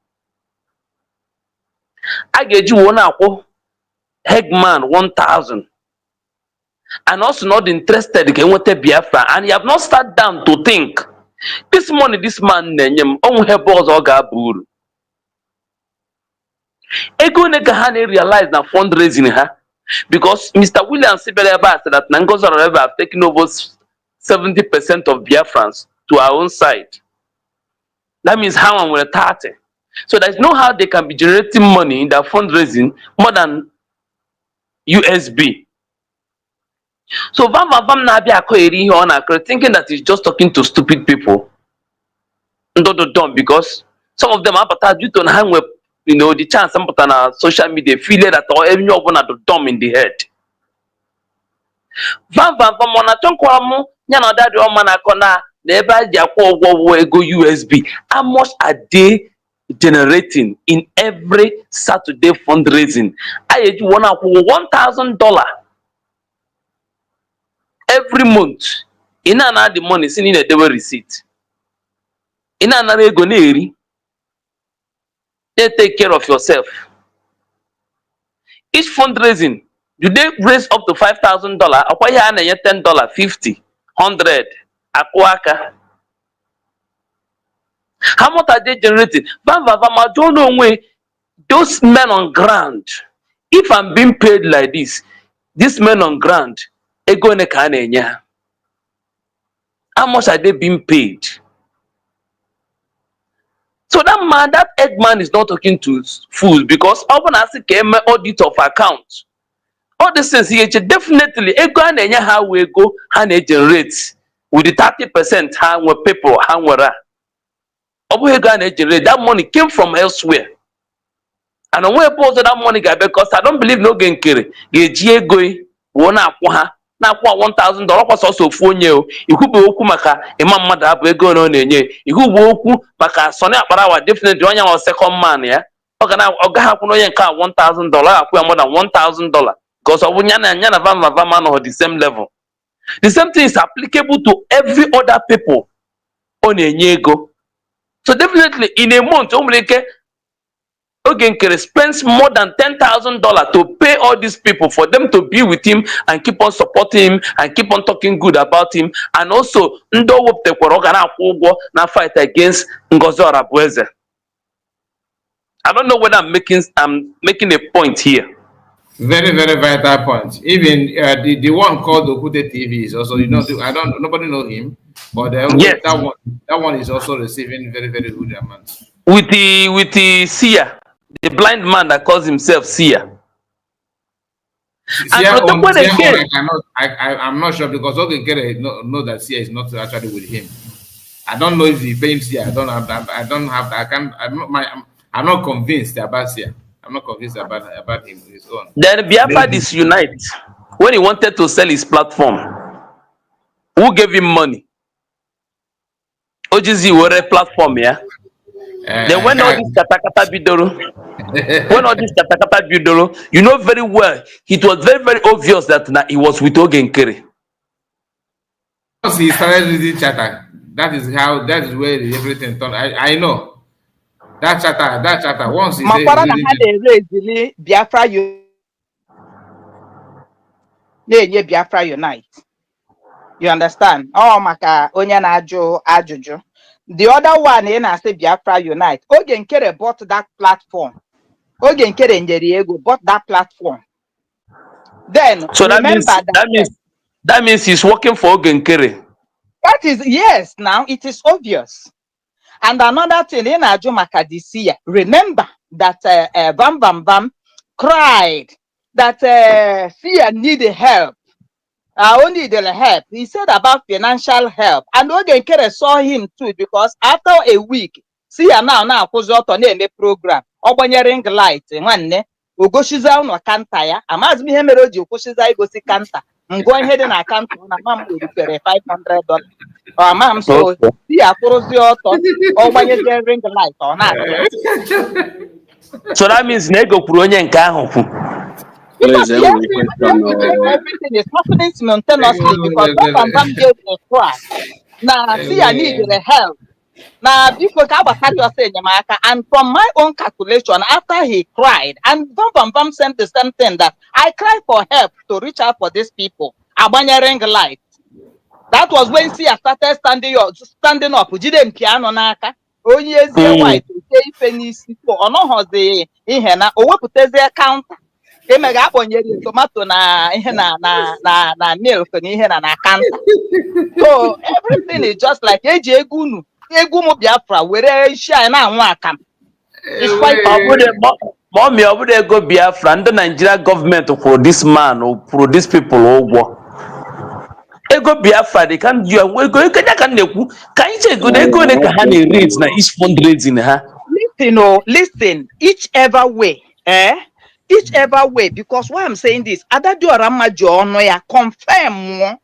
Speaker 5: I get you one apple, Eggman 1,000. And also not interested in what Biafra, and you have not sat down to think this money this man nenyem on her boss or gabur. Ego Negahane realized that fundraising her because Mr. William Sibeleba said that Nangoza have taken over 70% of Biafrans to our own side. That means how I'm with 30. So there's no how they can be generating money in their fundraising more than USB. So Vam na bia here on thinking that he's just talking to stupid people. Dumb because some of them are but due to hang with the chance some on social media feel that or every one at the dumb in the head. Vam on a tonquamo, yana that your man akona, never go USB. How much are they generating in every Saturday fundraising? I want $1,000. Every month, in another the money seen in a double receipt. In another goneri, they take care of yourself. Each fundraising, do they raise up to $5,000? Akwaya na $10, $50, $100, akwaka. How much are they generating? I don't know where those men on ground. If I'm being paid like this, these men on ground. How much are they being paid? So that man, that Eggman is not talking to fools because often as he came audit of accounts. All the things he definitely Eggman how we go and generate with the 30% how we people how we generate that money came from elsewhere. And when we post that money because I don't believe no gain carry. Na kwa $1,000 kwa soso fonye o ikubu okwu maka imam mmadụ abụ ego no na-enye ikubu okwu maka Sonny Akparawa definitely onye wa second man ya ọ ga ha kwụ onye nke $1,000 akwụ ya more than $1,000 because ọ bụ nya na vama no the same level. The same thing is applicable to every other people ọ na-enye ego. So definitely in a month o nwere ike Ogenkere spends more than $10,000 to pay all these people for them to be with him and keep on supporting him and keep on talking good about him. And also, Ndo Woptekwara gana akwụgwọ na fight against Ngozi Orabueze. I don't know whether I'm making a point here.
Speaker 3: Very, very vital point. Even the one called Okute TV is also, nobody know him, but yes. that one is also receiving very, very good amounts.
Speaker 5: With the seer. The blind man that calls himself seer.
Speaker 3: I'm not sure because Ogenkere know that seer is not actually with him. I don't know if he pains seer. I'm not convinced about seer. I'm not convinced about him, his own.
Speaker 5: Then Biafra disunite when he wanted to sell his platform. Who gave him money? OGZ were a platform, yeah. Then when all this katakata bidoro, you know very well, it was very, very obvious that he was with Ogenkere.
Speaker 3: Once he started reading chatter, that is where everything turned. I know. That chatter, once he
Speaker 4: said Biafra Biafra Unite. You understand? Oh, maka onye na-ajụ ajụjụ. The other one in I say Biafra Unite. Ogenkere bought that platform. Ogenkere Njeriego bought that platform. Then
Speaker 5: so
Speaker 4: remember
Speaker 5: that means he's working for Ogenkere.
Speaker 4: That is, yes, now it is obvious. And another thing in Ajumaka this year, remember that Bam Bam Bam cried that Sia needed help. Only the help. He said about financial help. And Ogenkere saw him too, because after a week, Sia now kuzoto neme program. Obanyering light, one Ogoshiza no kanta ya. Amaz mi hemeroji Ogoshiza igosi kanta. I'm going ahead and account on a mom will repair $500. Or mom, so see a auto or when you ring the light or not.
Speaker 5: So that means Nego Puronye and Kaho.
Speaker 4: Because everything is happening simultaneously because Bam gave a cry. Now, see, I need the help. Now, before and from my own calculation, after he cried, and Bam sent the same thing that I cried for help to reach out for these people. Abanyering light. That was when Sia started standing up. Jide piano naka. Onye ezi white say pennies for ono the ihena oweputeze counter. Emega akponyere tomato na na milk na ihe na counter. So everything is just like eji egunu. Egumu Biafra were shine na anwa akam. It's quite
Speaker 5: Mommy, I would go Biafra and the Nigeria government for this man or for these people over. Ego Biafra, they can't do we go can you go they go they can raise na each fundraising
Speaker 4: listen, whichever way, whichever way, because why I'm saying this, Adadu Arama John ya confirm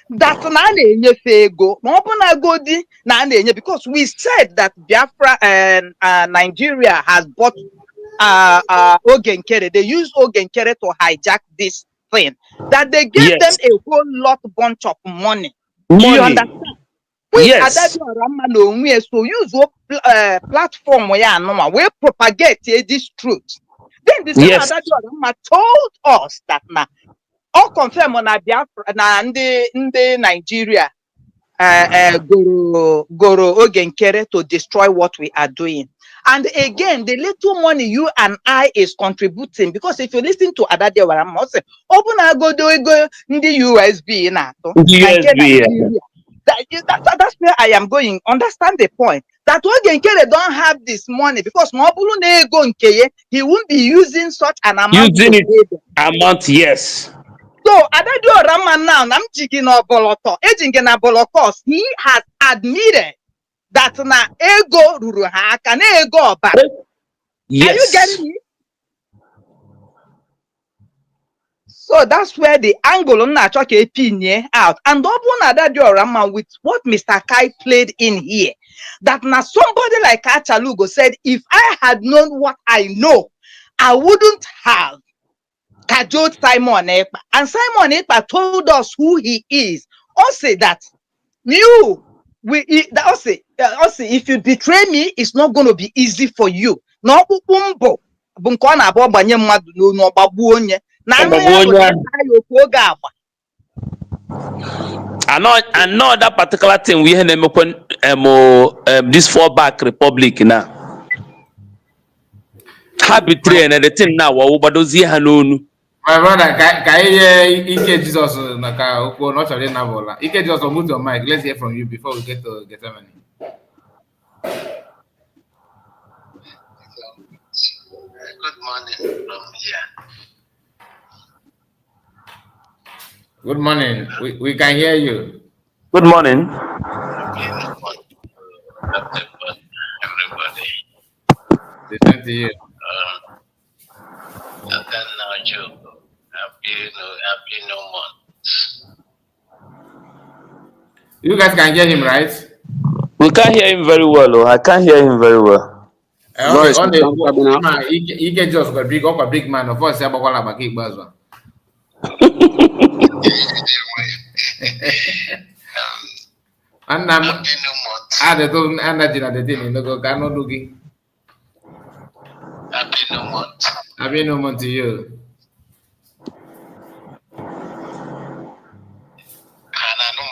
Speaker 4: that na go na because we said that Biafra and Nigeria has bought Ogenkere. They use Ogenkere to hijack this thing. That they gave them a whole bunch of money. You understand?
Speaker 5: Yes.
Speaker 4: So use platform where we propagate this truth. Then the same told us that now all confirm on Biafra na ndị Nigeria goro Ogenkere to destroy what we are doing. And again, the little money you and I is contributing, because if you listen to Adade Warama, say, open a go in the USB na that's where I am going. Understand the point that Ogenkere don't have this money because he won't be using such an amount.
Speaker 5: Using it amount, yes.
Speaker 4: So Adade Warama now, I'm jigging up boloto, he has admitted that na ego ruru ha aka na ego oba.
Speaker 5: Yes.
Speaker 4: Are you getting me? So that's where the angle na choke opinion out. And Adade Warama with what Mr. Kai played in here, that now somebody like Achalugo said, if I had known what I know, I wouldn't have cajoled Simon Ekpa. And Simon Ekpa told us who he is. Also that if you betray me, it's not going to be easy for you. No,
Speaker 5: I know that particular thing we had this fallback republic now. Betray and the thing now, but those
Speaker 3: my brother, Ike Jesus, Ike Jesus, move your mic. Let's hear from you before we get to Gethsemane.
Speaker 6: Good morning from here.
Speaker 3: Good morning. We can hear you.
Speaker 5: Good morning.
Speaker 6: Everybody.
Speaker 3: Listen to you. You guys can hear him, right?
Speaker 5: We can't hear him very well. Oh, I can't hear him very well.
Speaker 3: Okay,
Speaker 7: Voice
Speaker 3: on the
Speaker 7: coming out.
Speaker 3: man, he get just got big man. Of course, about all about big buzz one. And I'm
Speaker 6: Happy New Month.
Speaker 3: the two and the thing no go cannot do it.
Speaker 6: Happy New Month.
Speaker 3: Happy no month to you.
Speaker 6: Hananum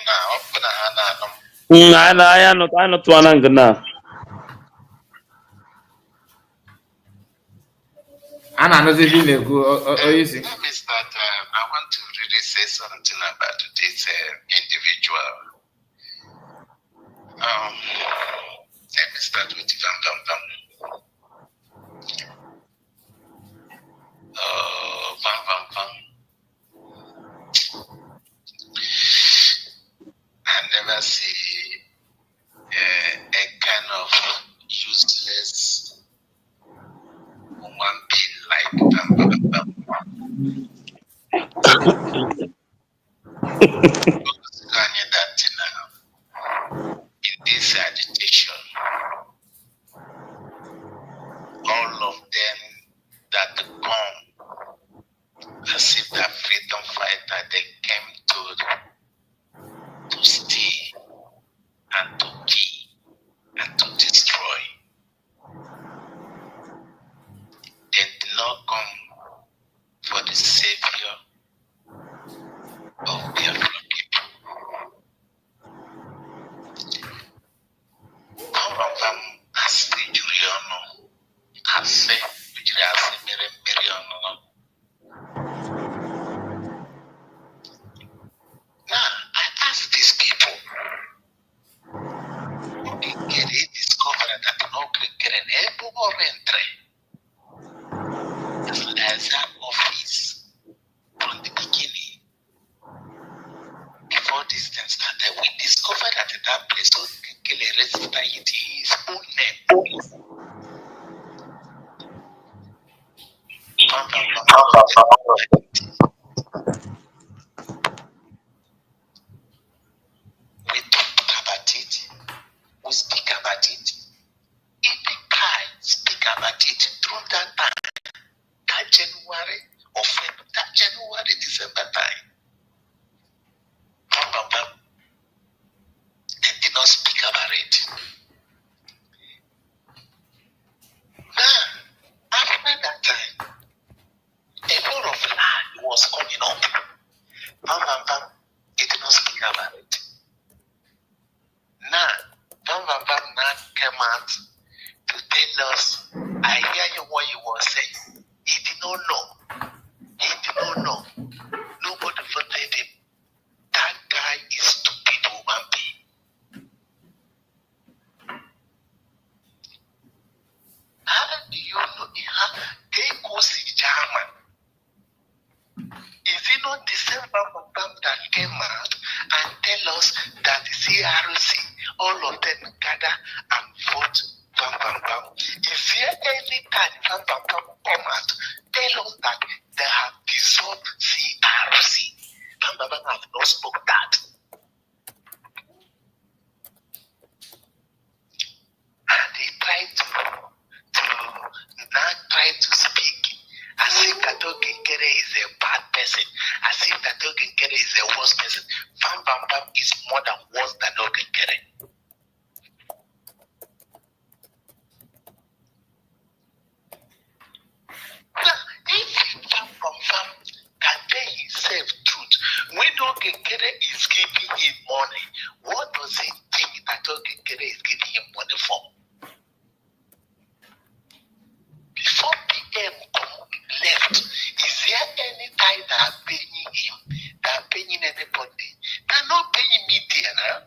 Speaker 6: na opuna hananum.
Speaker 5: I not one now.
Speaker 3: And another thing go you see.
Speaker 6: Let me start. I want to really say something about this individual. Let me start with Vam. Vam. I never see a kind of useless woman being like Vam. That in this agitation, all of them that come as if that freedom fighter, they came to steal and to kill and to destroy. They did not come for the savior of Biafra people. All of them as the Juliano, as Miriam. Now, I ask these people, get it discovered that no get an able or entry as an office from the beginning. Before this thing started, we discovered that that place was his own name. We talk about it, we speak about it. If the guy speak about it through that time, that January or February, that January, December time, they did not speak about it. Now, after that time, a lot of lie was coming up. They did not speak about it. Now, now came out to tell us, I hear you what you were saying. He did not know. He did not know. Nobody voted him. That guy is stupid human being. How do you know? They go see German. Is it not the same Bam that came out and tell us that the CRC, all of them gather and vote Bam? Is there any time Bam come out, tell us that they have dissolved CRC? Bam have not spoke that. And they try to speak as if Kato Ginkere is a bad person, as if Kato Ginkere is a worse person. Bam is more than worse than Ginkere. Now, if Bam can tell himself truth, when Ginkere is giving him money, what does he think that Ginkere is giving him money for? Before PM left, is there any time that are paying him, that are paying anybody? They're not paying media now.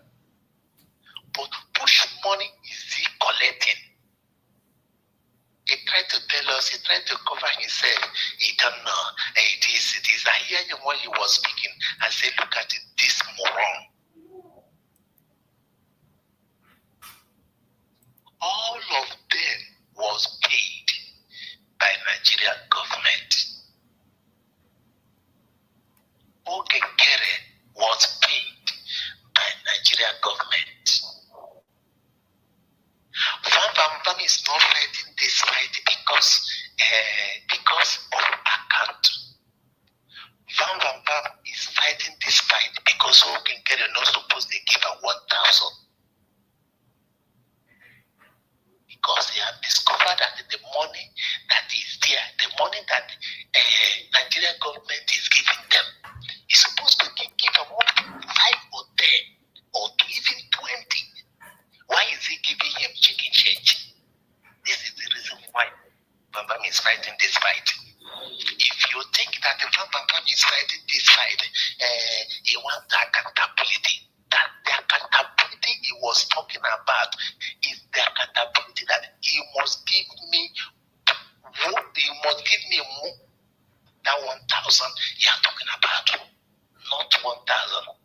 Speaker 6: But push money is he collecting? He tried to tell us, he tried to cover himself. He don't know. It is. I hear him when he was speaking and say, look at it, this moron. All of them was paid by Nigerian government. Ogekere was paid money that Nigerian government is giving them, is supposed to give them up to 5 or 10 or to even 20. Why is he giving him chicken change? This is the reason why Bambam is fighting this fight. If you think that the Bambam is fighting this fight, he wants accountability. That the accountability he was talking about is the accountability that he must give me. He must give me more than 1,000 you are talking about, not 1,000.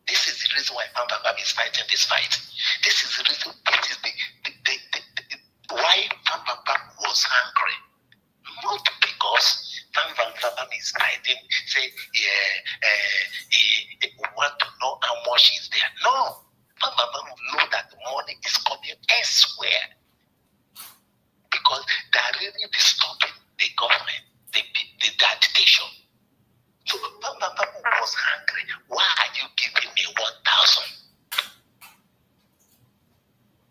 Speaker 6: This is the reason why Bambam is fighting this fight. This is the reason. It is why Bambam was angry. Not because Bambam is fighting, say, he want to know how much is there. No. Bambam know that the money is coming elsewhere. Because they are really disturbing the government, the agitation. So Bambam was angry. Why are you giving me 1,000?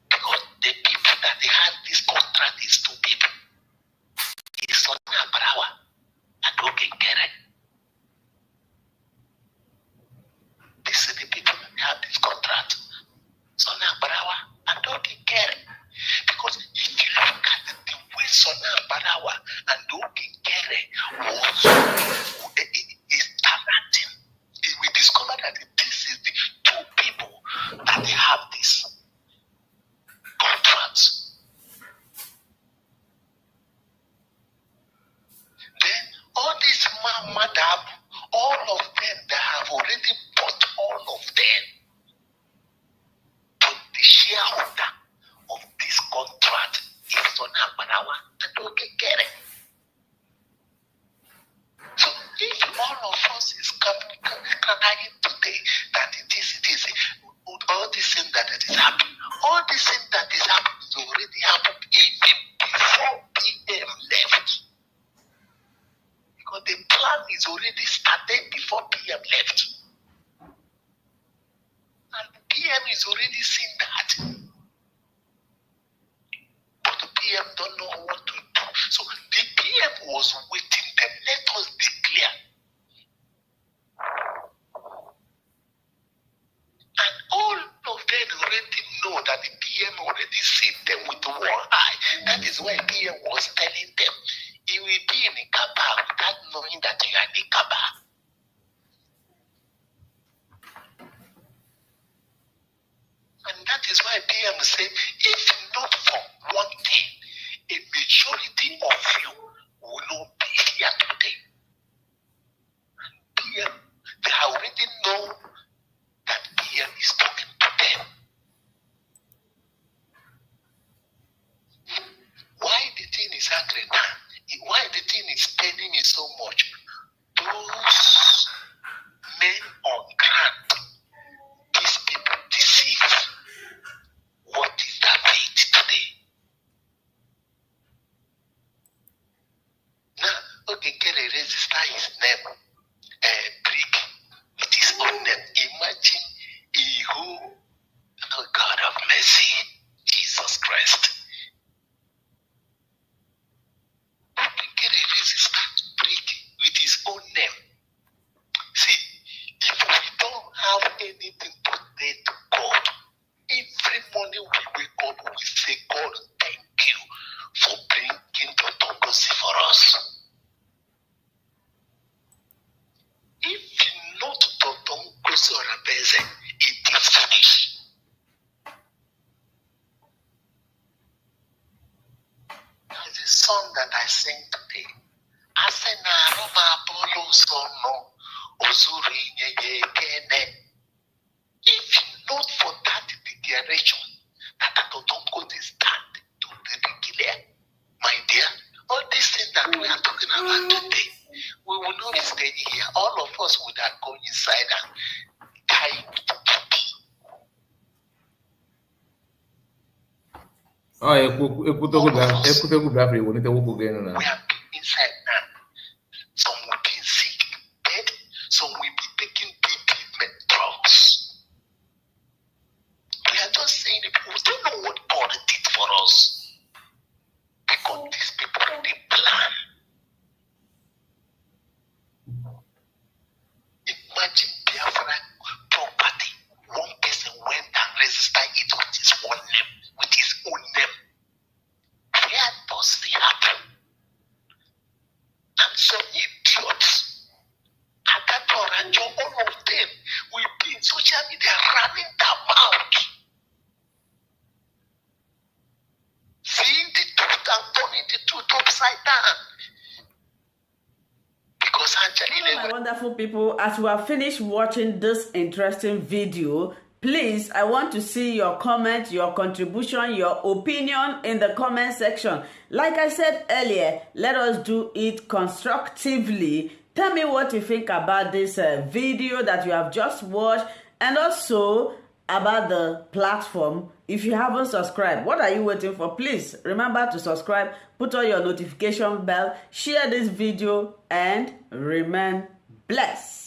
Speaker 6: Because the people that they had this contract is 2 people. It's Sonia Barawa and Okekere. These are the people that have this contract. Sonia Barawa and Okekere. Because if you look at the way Sonia Barawa and Okekere is targeting, we discovered that this is the 2 people that they have this contract. Then all these madam, all of them, they have already bought all of them to the shareholder of this contract is Sonia Barawa and Okekere. So if all of us is crying today that it is all these things that it is happening, all these things that is happening is already happened even before PM left. Because the plan is already started before PM left. And PM is already seen that. But the PM don't know what to do. So the PM was waiting them. Let us declare. And all of them already know that the PM already seen them with one eye. That is why PM was telling them, he will be in Ekpa without knowing that you are in Ekpa. And that is why PM said, if not for one thing, a majority of you will not be here today. And PM, they already know that PM is talking to them. Why the thing is angry now? Why the thing is paining me so much? Those men on ground, these people deceive. What is that fate today? Now, okay, can I register his name? Brick with his own name. Imagine who, oh God of mercy, Jesus Christ. Okay, can I register Brick with his own name? See, if we don't have anything to say to God, every morning we wake up, we say, God, thank you for bringing the autocracy for us. If not autocracy or a basic, it is finished. There's a song that I sing today. I say, Naruma Apollo Sono, Ozuri Nyekene. If not for that declaration, that I don't go to stand to declare, my dear, all these things that we are talking about today, we will not be staying here. All of us would have gone inside and died to pity.
Speaker 3: Oh, Biafra, we need to walk again now.
Speaker 6: We have been inside now. Some will be sick, dead. Some will be taking treatment drugs. We are just saying it. We don't know what God did for us. Because these people, they upside down. Because
Speaker 1: my wonderful people, as we have finished watching this interesting video, please, I want to see your comment, your contribution, your opinion in the comment section. Like I said earlier, let us do it constructively. Tell me what you think about this video that you have just watched, and also about the platform. If you haven't subscribed, what are you waiting for? Please remember to subscribe, put on your notification bell, share this video, and remain blessed.